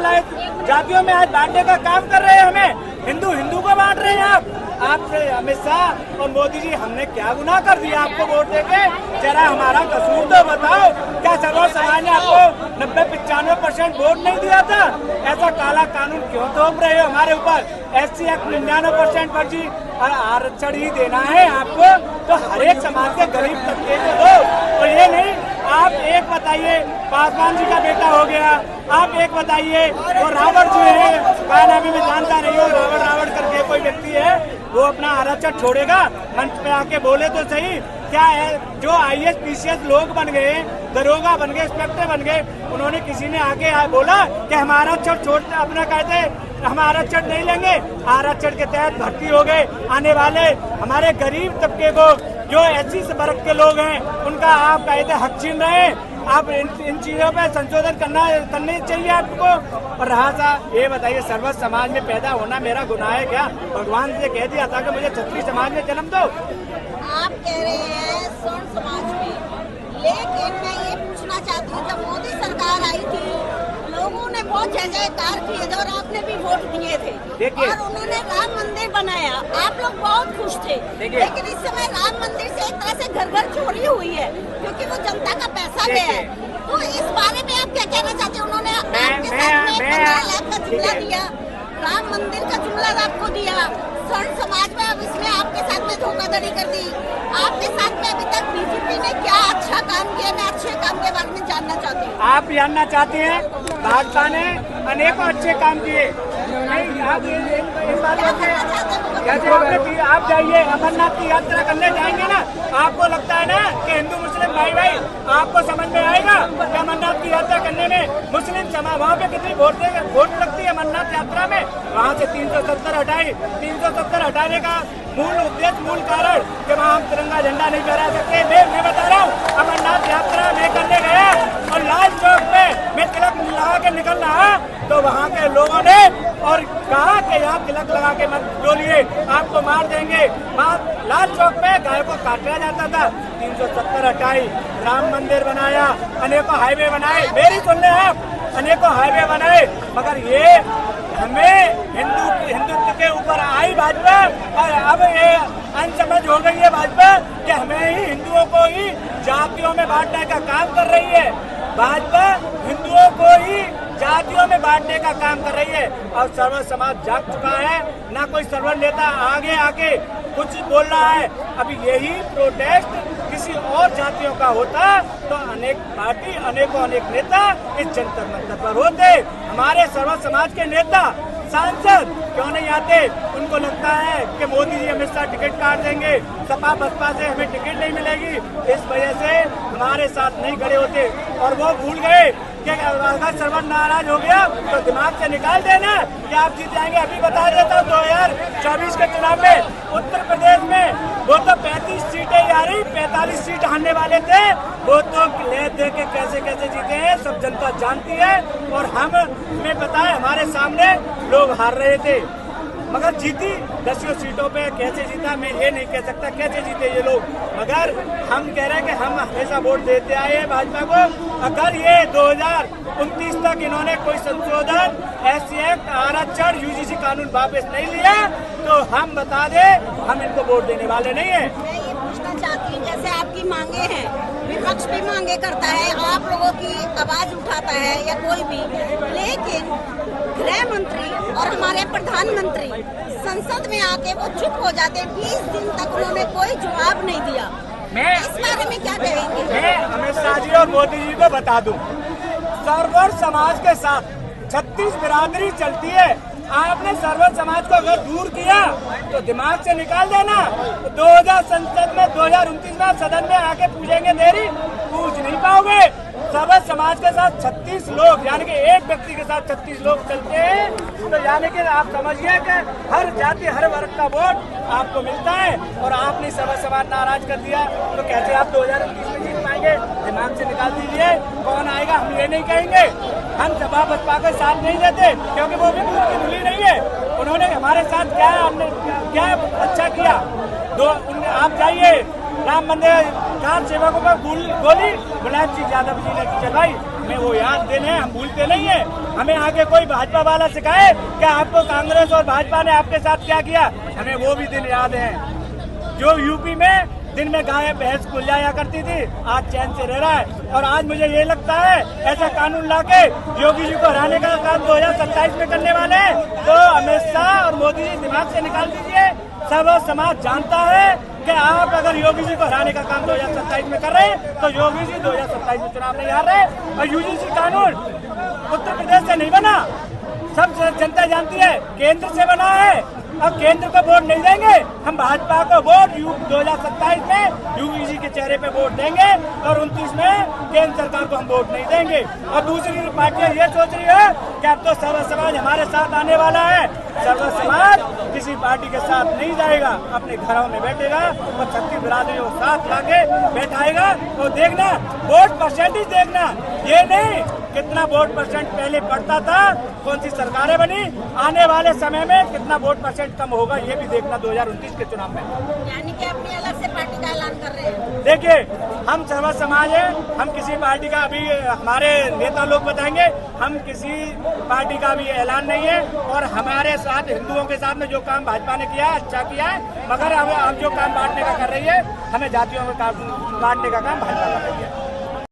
अलग जातियों में आज बांटने का काम कर रहे हैं। हमें हिंदू हिंदू को बांट रहे हैं आपसे अमित शाह और मोदी जी, हमने क्या गुनाह कर दिया आपको वोट देके? जरा हमारा कसूर तो बताओ। क्या सर्व समाज ने आपको 90-95% वोट नहीं दिया था? ऐसा काला कानून क्यों थोप रहे हो हमारे ऊपर? SC एक्ट 99% फर्जी और आरक्षण ही देना है आपको तो हर एक समाज के गरीब तबके को दो। और ये नहीं आप एक बताइए, पासवान जी का बेटा हो गया, आप एक बताइए वो रावण जी है, क्या नाम है मैं जानता नहीं हूँ, रावण करके कोई व्यक्ति है, वो अपना आरक्षण छोड़ेगा? मंच पे आके बोले तो सही। क्या है जो IAS PCS लोग बन गए, दरोगा बन गए, इंस्पेक्टर बन गए, उन्होंने किसी ने आगे बोला कि हम आरक्षण छोड़ अपना कहते हम आरक्षण नहीं लेंगे? आरक्षण के तहत भर्ती हो गए। आने वाले हमारे गरीब तबके को जो SC वर्ग के लोग हैं उनका आप कहते हक छीन रहे हैं। आप इन चीजों पे संशोधन करने चाहिए आपको। और रहा था ये बताइए, सर्व समाज में पैदा होना मेरा गुनाह है क्या? भगवान से कह दिया था कि मुझे क्षत्रिय समाज में जन्म दो। आप कह रहे हैं स्वर्ण समाज में, लेकिन मैं ये पूछना चाहती हूँ, जब मोदी सरकार आई थी लोगों ने बहुत जय जयकार किए थे और आपने भी वोट दिए थे और उन्होंने राम मंदिर बनाया, आप लोग बहुत खुश थे। लेकिन इस समय राम मंदिर से एक तरह से घर घर चोरी हुई है क्योंकि वो जनता का पैसा गया है। तो इस बारे में आप क्या कहना चाहते हैं? उन्होंने आपके साथ में 15 लाख का जुमला दिया, राम मंदिर का जुमला आपको दिया, स्वर्ण समाज में अब इसमें आपके साथ में धोखाधड़ी कर दी। आपके साथ में अभी तक BJP ने क्या अच्छा काम किया? मैं अच्छे काम के बारे में जानना चाहती हूँ। आप जानना चाहते हैं? भाजपा ने अनेकों अच्छे काम किए। नहीं आप इस बात जैसे आप जाइए अमरनाथ की यात्रा करने जाएंगे ना, आपको लगता है ना कि हिंदू मुस्लिम भाई भाई आपको समझ में आएगा कि अमरनाथ की यात्रा करने में मुस्लिम समाज वहाँ पे कितनी वोट लगती है अमरनाथ यात्रा में? वहाँ से 370 हटाई। 370 हटाने का मूल उद्देश्य, मूल कारण कि वहाँ हम तिरंगा झंडा नहीं फहरा सकते। मैं बता रहा हूँ, अमरनाथ यात्रा मैं करने गया और लाल चौक पे मैं तिलक लगा के निकल रहा तो वहाँ के लोगों ने और कहा कि यहाँ तिलक लगा के मत डोलिए, आपको मार देंगे। लाल चौक पे गाय को काटा जाता था। 370 हटाई, राम मंदिर बनाया, अनेकों हाईवे बनाए। मेरी सुन ले आप, अनेकों हाईवे बनाए, मगर ये हमें हिंदुत्व के ऊपर आई भाजपा और अब ये अनसमझ हो गई है भाजपा कि हमें ही हिंदुओं को ही जातियों में बांटने का काम कर रही है। भाजपा हिंदुओं को ही जातियों में बांटने का काम कर रही है और सर्व समाज जाग चुका है। ना कोई सर्व नेता आगे आके कुछ बोल रहा है। अभी यही प्रोटेस्ट किसी और जातियों का होता तो अनेक पार्टी अनेक नेता इस जंतर मंतर पर होते। हमारे सर्व समाज के नेता सांसद क्यों नहीं आते? उनको लगता है कि मोदी जी अमित शाह टिकट काट देंगे, सपा बसपा से हमें टिकट नहीं मिलेगी, इस वजह से हमारे साथ नहीं खड़े होते। और वो भूल गए कि अगर सर्वर नाराज हो गया तो दिमाग से निकाल देना कि आप जीत जाएंगे। अभी बता देता हूँ 2024 के चुनाव में उत्तर प्रदेश में वो तो 35 सीटें ही आ रही, 45 सीट हारने वाले थे। वो तो ले दे के कैसे जीते हैं सब जनता जानती है। और हमें पता है हमारे सामने लोग हार रहे थे मगर जीती 10 सीटों पे। कैसे जीता मैं ये नहीं कह सकता कैसे जीते ये लोग, मगर हम कह रहे हैं कि हम हमेशा वोट देते आए हैं भाजपा को। अगर ये 2029 तक इन्होंने कोई संशोधन SC एक्ट आरक्षण UGC कानून वापस नहीं लिया तो हम बता दें हम इनको वोट देने वाले नहीं है। मैं ये पूछना चाहती हूँ, जैसे आपकी मांगे हैं, विपक्ष भी मांगे करता है, आप लोगों की आवाज उठाता है या कोई भी, लेकिन गृह मंत्री और हमारे प्रधानमंत्री संसद में आके वो चुप हो जाते। 20 दिन तक उन्होंने कोई जवाब नहीं दिया। मैं इस बारे में क्या कहेंगे? मैं अमित शाह जी और मोदी जी को बता दूं, सर्वर समाज के साथ 36 बिरादरी चलती है। आपने सर्वर समाज को अगर दूर किया तो दिमाग से निकाल देना। 2000 संसद में 2029 में सदन में आके पूछेंगे देरी पूछ नहीं पाओगे। सर्वर समाज के साथ 36 लोग यानी कि एक व्यक्ति के साथ 36 लोग चलते हैं तो यानी कि आप समझिए कि हर जाति हर वर्ग का वोट आपको मिलता है। और आपने सर्वर समाज नाराज कर दिया तो कैसे आप 2029 में जीत पाएंगे? दिमाग से निकाल दीजिए। कौन आएगा हम ये नहीं कहेंगे, हम सपा बसपा का साथ नहीं देते क्योंकि वो भी दूर नहीं है। उन्होंने हमारे साथ क्या अच्छा किया? आप जाइए राम मंदिर कार सेवकों पर गोली मुलायम सिंह यादव जी ने चलाई। हमें वो याद देने हैं, हम भूलते नहीं है। हमें आगे कोई भाजपा वाला सिखाए कि आपको कांग्रेस और भाजपा ने आपके साथ क्या किया, हमें वो भी दिन याद है। जो यूपी में दिन में गाय भैंस खुल जाया करती थी, आज चैन से रह रहा है। और आज मुझे ये लगता है ऐसा कानून लाके योगी जी को हराने का काम 2027 में करने वाले हैं, तो अमित शाह और मोदी जी दिमाग से निकाल दीजिए। सब समाज जानता है कि आप अगर योगी जी को हराने का काम 2027 में कर रहे हैं तो योगी जी 2027 में चुनाव नहीं हार रहे। और यूजीसी कानून उत्तर प्रदेश से नहीं बना, सब जनता जानती है केंद्र से बना है। अब केंद्र को वोट नहीं देंगे, हम भाजपा को वोट 2027 में यूपी के चेहरे पे वोट देंगे और 29 में केंद्र सरकार को हम वोट नहीं देंगे। और दूसरी पार्टियां ये सोच रही है कि अब तो सर्व समाज हमारे साथ आने वाला है। सर्व समाज किसी पार्टी के साथ नहीं जाएगा, अपने घरों में बैठेगा और छत्तीस बिरादरी को साथ लाके बैठाएगा। तो देखना वोट परसेंटेज देखना, ये नहीं कितना वोट परसेंट पहले बढ़ता था, कौन सी सरकारें बनी, आने वाले समय में कितना वोट परसेंट कम होगा, ये भी देखना 2029 के चुनाव में। यानी कि अपनी अलग से पार्टी का ऐलान कर रहे हैं। देखिए हम सर्व समाज है, हम किसी पार्टी का अभी हमारे नेता लोग बताएंगे, हम किसी पार्टी का भी ऐलान नहीं है। और हमारे साथ हिंदुओं के साथ में जो काम भाजपा ने किया है अच्छा किया है, मगर हम जो काम बांटने का कर रही है, हमें जातियों में बांटने का काम भाजपा कर रही है।